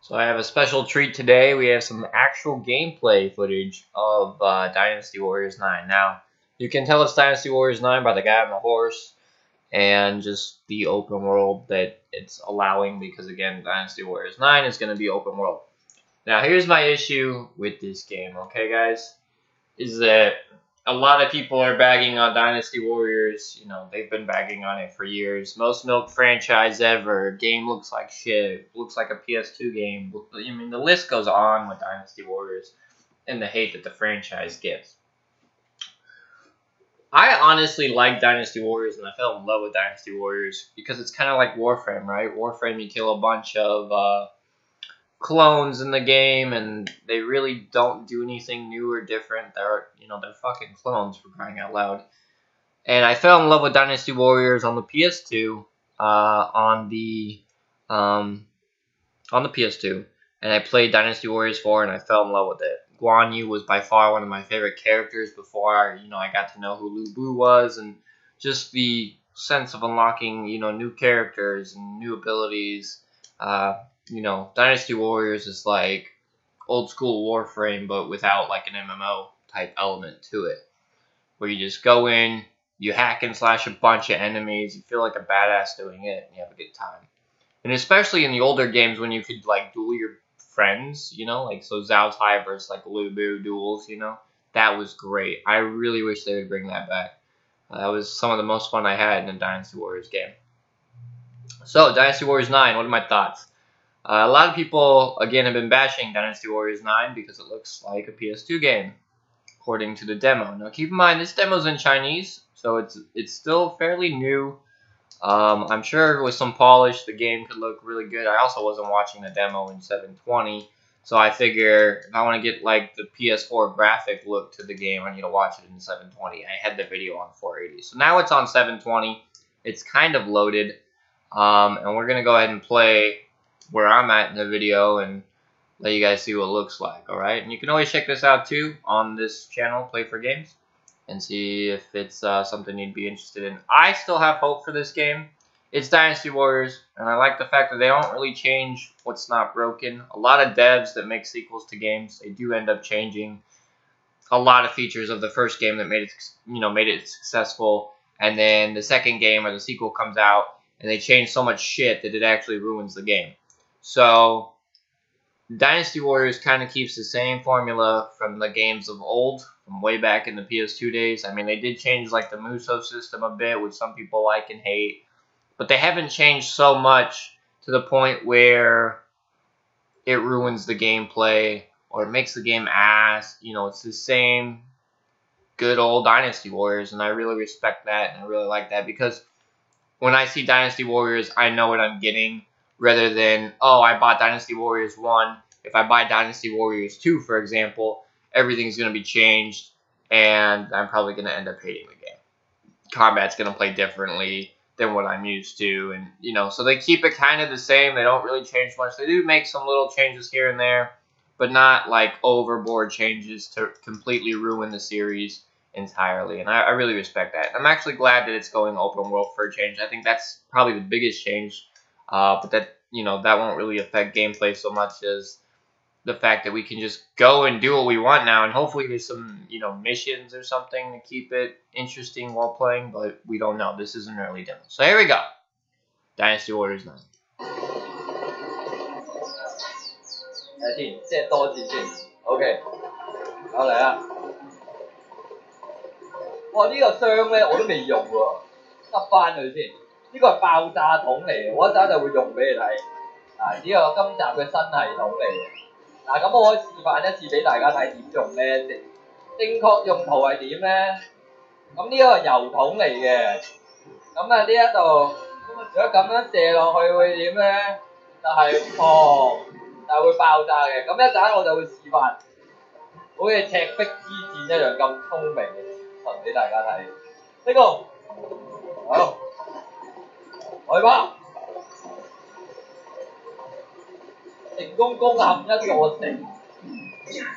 So I have a special treat today. We have some actual gameplay footage of Dynasty Warriors 9. Now, you can tell it's Dynasty Warriors 9 by the guy on the horse and just the open world that it's allowing because, again, Dynasty Warriors 9 is going to be open world. Now, here's my issue with this game, okay, guys? Is that a lot of people are bagging on Dynasty Warriors. You know, they've been bagging on it for years. Most milk franchise ever. Game looks like shit. Looks like a PS2 game. I mean, the list goes on with Dynasty Warriors and the hate that the franchise gets. I honestly like Dynasty Warriors, and I fell in love with Dynasty Warriors because it's kind of like Warframe, right? Warframe, you kill a bunch of clones in the game, and they really don't do anything new or different. They're fucking clones, for crying out loud. And I fell in love with Dynasty Warriors on the PS2, on the PS2, and I played Dynasty Warriors 4, and I fell in love with it. Guan Yu was by far one of my favorite characters before I got to know who Lu Bu was, and just the sense of unlocking new characters and new abilities. Dynasty Warriors is like old school Warframe, but without like an MMO type element to it, where you just go in, you hack and slash a bunch of enemies, you feel like a badass doing it, and you have a good time. And especially in the older games when you could like duel your friends, like so Zhao's High versus like Lu Bu duels, that was great. I really wish they would bring that back. That was some of the most fun I had in a Dynasty Warriors game. So, Dynasty Warriors 9, what are my thoughts? A lot of people, again, have been bashing Dynasty Warriors 9 because it looks like a PS2 game, according to the demo. Now, keep in mind, this demo's in Chinese, so it's still fairly new. I'm sure with some polish, the game could look really good. I also wasn't watching the demo in 720, so I figure if I want to get like the PS4 graphic look to the game, I need to watch it in 720. I had the video on 480, so now it's on 720. It's kind of loaded, and we're gonna go ahead and play where I'm at in the video and let you guys see what it looks like. All right, and you can always check this out too on this channel, Play for Games, and see if it's something you'd be interested in. I still have hope for this game. It's Dynasty Warriors, and I like the fact that they don't really change what's not broken. A lot of devs that make sequels to games, they do end up changing a lot of features of the first game that made it successful, and then the second game or the sequel comes out, and they change so much shit that it actually ruins the game. So Dynasty Warriors kind of keeps the same formula from the games of old, from way back in the PS2 days. I mean, they did change like the Muso system a bit, which some people like and hate, but they haven't changed so much to the point where it ruins the gameplay or it makes the game ass. It's the same good old Dynasty Warriors, and I really respect that, and I really like that, because when I see Dynasty Warriors, I know what I'm getting, rather than, oh, I bought Dynasty Warriors 1. If I buy Dynasty Warriors 2, for example, everything's going to be changed, and I'm probably going to end up hating the game. Combat's going to play differently than what I'm used to, and, so they keep it kind of the same. They don't really change much. They do make some little changes here and there, but not like overboard changes to completely ruin the series entirely, and I really respect that. I'm actually glad that it's going open world for a change. I think that's probably the biggest change, but that that won't really affect gameplay so much as the fact that we can just go and do what we want now, and hopefully there's some missions or something to keep it interesting while playing, but we don't know. This is an early demo. So here we go. Dynasty Warriors 9. 睇先，即係多字先。OK， 好嚟啊！哇！呢、個箱咧我都未用喎，執翻佢先。呢、個係爆炸筒嚟嘅，我一陣就會用俾你睇。啊！呢、個今集嘅新系統嚟嘅。嗱，咁我可以示範一次俾大家睇點用咧。正確用途係點咧？咁呢個係油桶嚟嘅。咁啊呢一度，如果咁樣射落去會點咧？就係砰！就係會爆炸嘅。咁一陣我就會示範，好似赤壁之戰一樣咁聰明嘅視頻俾大家睇。呢個好，來吧！成功攻陷一座城。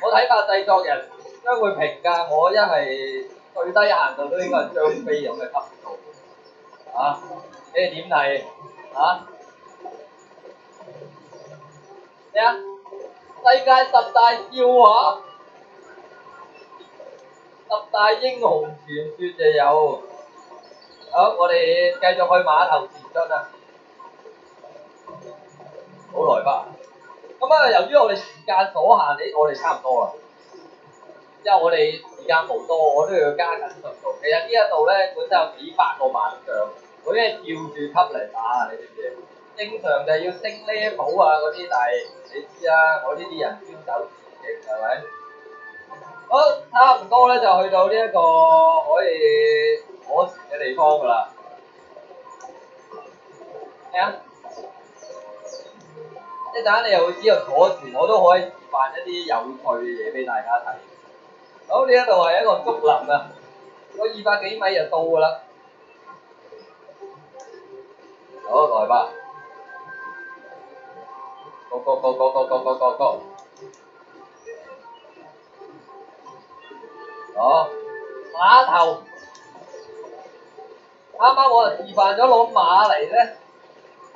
我睇法製作人將會評價我一係最低限度都應該係張飛咁嘅級數。你哋點睇？咩啊？世界十大笑話、十大英雄傳說就有。好，我哋繼續去碼頭前進啊！好來吧。咁啊，由於我哋時間所限，我哋差唔多啦。因為我哋時間無多，我都要加緊進度。其實呢一度咧，本身有幾百個萬象，佢係照住級嚟打，你知唔知？正常就係要升 level 啊嗰啲，但係你知啦，我呢啲人專走捷徑係咪？好，差唔多咧就去到呢一個可以坐船嘅地方㗎啦。咩啊？一陣間你又會知道坐船，我都可以示範一啲有趣嘅嘢俾大家睇。好，呢一度係一個竹林啊，我200幾米就到㗎啦。好，來吧。Go go go go go go go go go。好，碼頭。啱啱我就示範咗攞馬嚟咧，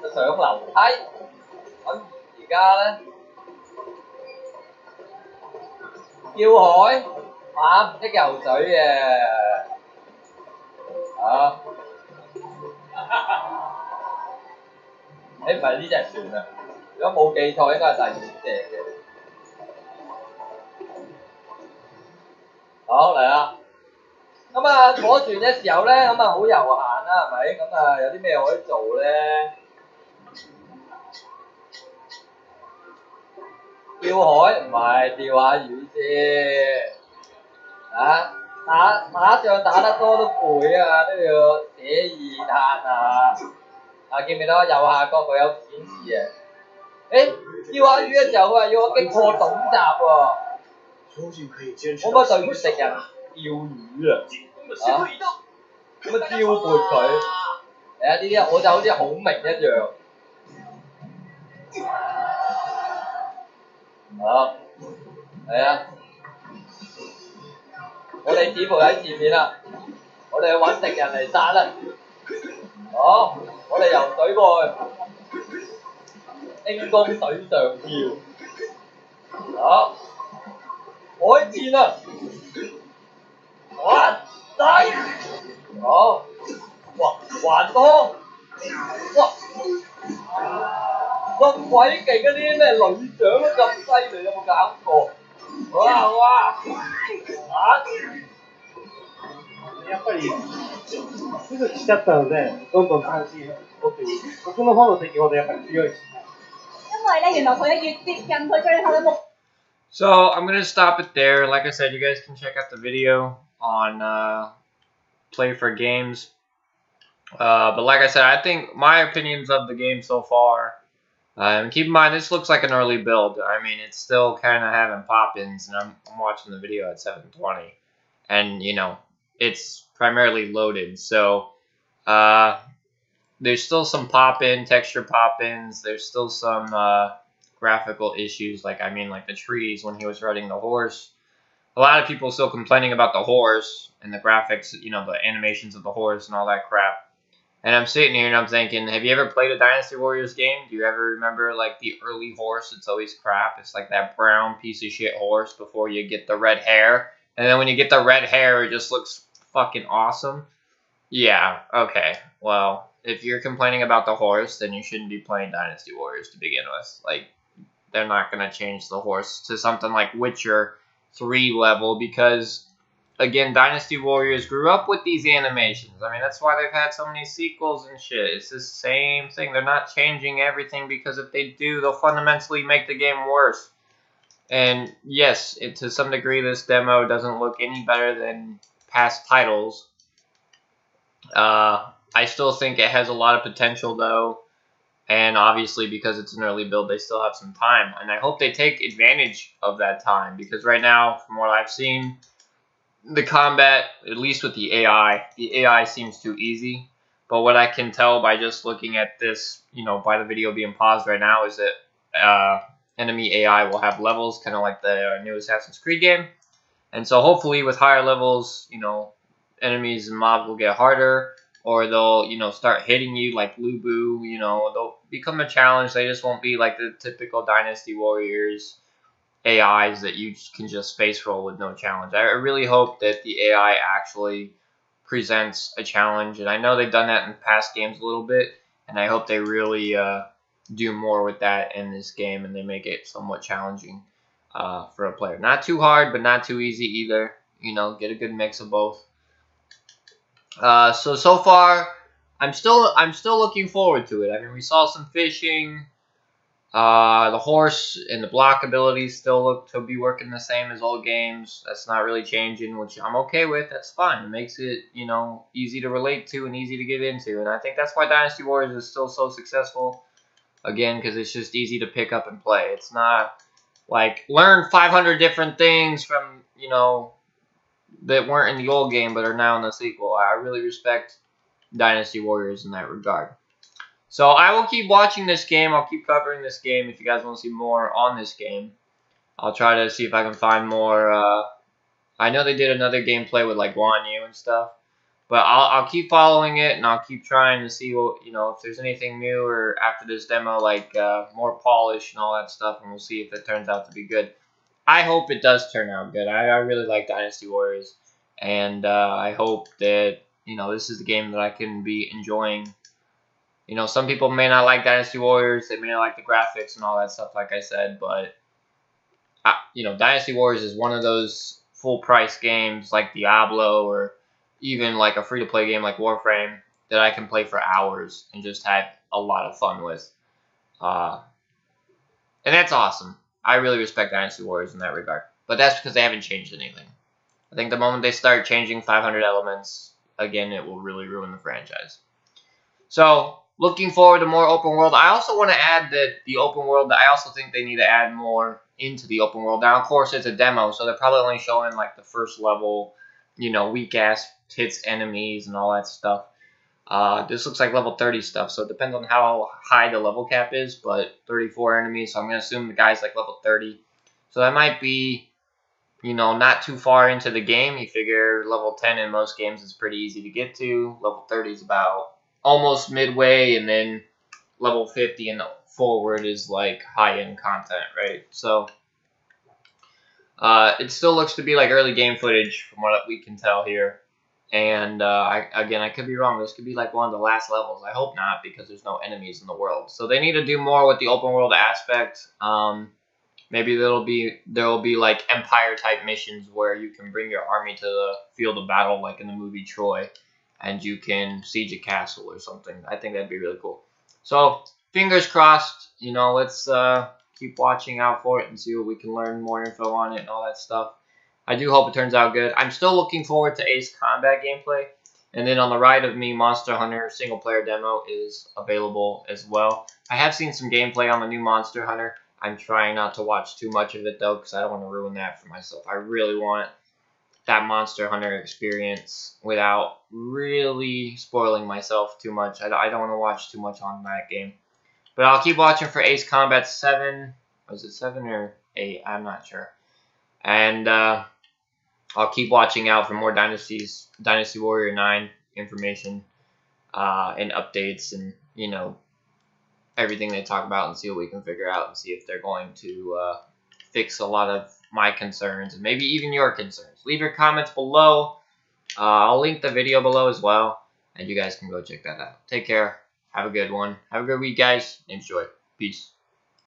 就上樓梯。咁而家咧，跳海，馬唔識游水嘅。啊！唔係呢隻船啊！如果冇記錯，應該係第2隻嘅。好嚟啦！咁啊，坐船嘅時候咧，咁啊好悠閒啦，係咪？咁啊有啲咩可以做咧？跳海唔係釣下魚先。啊！打仗打得多都攰啊，都要寫意嘆啊！見唔見到右下角佢有顯示嘅？釣下魚嘅時候，佢話要我擊破董閘喎。可唔可以對住敵人釣魚啊？咁啊挑撥佢。呢啲我就好似孔明一樣。好，係啊。我哋似乎喺前面啦，我哋去揾敵人嚟殺啦。好，我哋游水過去，輕功水上漂。好，海戰啊！哇！仔，好，哇！環湯，哇！咁鬼勁嗰啲咩女將都咁犀利，有冇搞錯？哇！やっぱりすぐ来ちゃったので、どんどん関心を持っている。僕の方の敵ほどやっぱり強いし。因為咧，原來佢越接近佢最後嘅目。So I'm gonna stop it there. Like I said, you guys can check out the video on Play for Games. But like I said, I think my opinions of the game so far. And keep in mind, this looks like an early build. I mean, it's still kind of having pop-ins, and I'm watching the video at 720, and you know, it's primarily loaded. So there's still some pop-in, texture pop-ins. There's still some graphical issues, like the trees when he was riding the horse. A lot of people still complaining about the horse and the graphics, you know, the animations of the horse and all that crap. And I'm sitting here and I'm thinking, have you ever played a Dynasty Warriors game? Do you ever remember like the early horse? It's always crap. It's like that brown piece of shit horse before you get the red hair. And then when you get the red hair, it just looks fucking awesome. Yeah, okay. Well, if you're complaining about the horse, then you shouldn't be playing Dynasty Warriors to begin with. Like, they're not going to change the horse to something like Witcher 3 level because... Again, Dynasty Warriors grew up with these animations. I mean, that's why they've had so many sequels and shit. It's the same thing. They're not changing everything because if they do, they'll fundamentally make the game worse. And yes, to some degree, this demo doesn't look any better than past titles. I still think it has a lot of potential, though. And obviously, because it's an early build, they still have some time. And I hope they take advantage of that time. Because right now, from what I've seen... The combat, at least with the AI seems too easy. But what I can tell by just looking at this, you know, by the video being paused right now, is that enemy AI will have levels, kind of like the new Assassin's Creed game. And so hopefully with higher levels, you know, enemies and mobs will get harder, or they'll, you know, start hitting you like Lubu. You know, they'll become a challenge. They just won't be like the typical Dynasty Warriors AIs that you can just face roll with no challenge. I really hope that the AI actually presents a challenge, and I know they've done that in past games a little bit, and I hope they really do more with that in this game, and they make it somewhat challenging for a player. Not too hard, but not too easy either. You know, get a good mix of both. So far, I'm still looking forward to it. I mean, we saw some fishing. The horse and the block abilities still look to be working the same as old games. That's not really changing, which I'm okay with. That's fine. It makes it, you know, easy to relate to and easy to get into. And I think that's why Dynasty Warriors is still so successful. Again, because it's just easy to pick up and play. It's not like learn 500 different things from, you know, that weren't in the old game but are now in the sequel. I really respect Dynasty Warriors in that regard. So I will keep watching this game. I'll keep covering this game. If you guys want to see more on this game, I'll try to see if I can find more. I know they did another gameplay with like Guan Yu and stuff, but I'll keep following it, and I'll keep trying to see what, you know, if there's anything new or after this demo, like more polish and all that stuff, and we'll see if it turns out to be good. I hope it does turn out good. I really like Dynasty Warriors, and I hope that, you know, this is the game that I can be enjoying. You know, some people may not like Dynasty Warriors. They may not like the graphics and all that stuff, like I said. But, you know, Dynasty Warriors is one of those full-price games like Diablo or even like a free-to-play game like Warframe that I can play for hours and just have a lot of fun with. And that's awesome. I really respect Dynasty Warriors in that regard. But that's because they haven't changed anything. I think the moment they start changing 500 elements, again, it will really ruin the franchise. So, looking forward to more open world. I also want to add that the open world, I also think they need to add more into the open world. Now, of course, it's a demo, so they're probably only showing like the first level, you know, weak-ass hits enemies and all that stuff. This looks like level 30 stuff, so it depends on how high the level cap is, but 34 enemies, so I'm going to assume the guy's like level 30. So that might be, you know, not too far into the game. You figure level 10 in most games is pretty easy to get to. Level 30 is about almost midway, and then level 50 and forward is like high-end content, right? So it still looks to be like early game footage from what we can tell here. And I could be wrong. This could be like one of the last levels. I hope not, because there's no enemies in the world. So they need to do more with the open world aspect. Maybe there will be like Empire type missions where you can bring your army to the field of battle, like in the movie Troy, and you can siege a castle or something. I think that'd be really cool. So fingers crossed. You know, let's keep watching out for it and see what we can learn more info on it and all that stuff. I do hope it turns out good. I'm still looking forward to Ace Combat gameplay. And then on the right of me, Monster Hunter single player demo is available as well. I have seen some gameplay on the new Monster Hunter. I'm trying not to watch too much of it though, because I don't want to ruin that for myself. I really want that Monster Hunter experience without really spoiling myself too much. I don't want to watch too much on that game. But I'll keep watching for Ace Combat 7. Was it 7 or 8? I'm not sure. And I'll keep watching out for more Dynasty Warrior 9 information and updates, and, you know, everything they talk about, and see what we can figure out, and see if they're going to fix a lot of my concerns and maybe even your concerns. Leave your comments below. I'll link the video below as well, and you guys can go check that out. Take care. Have a good one. Have a good week, guys. Enjoy. Peace.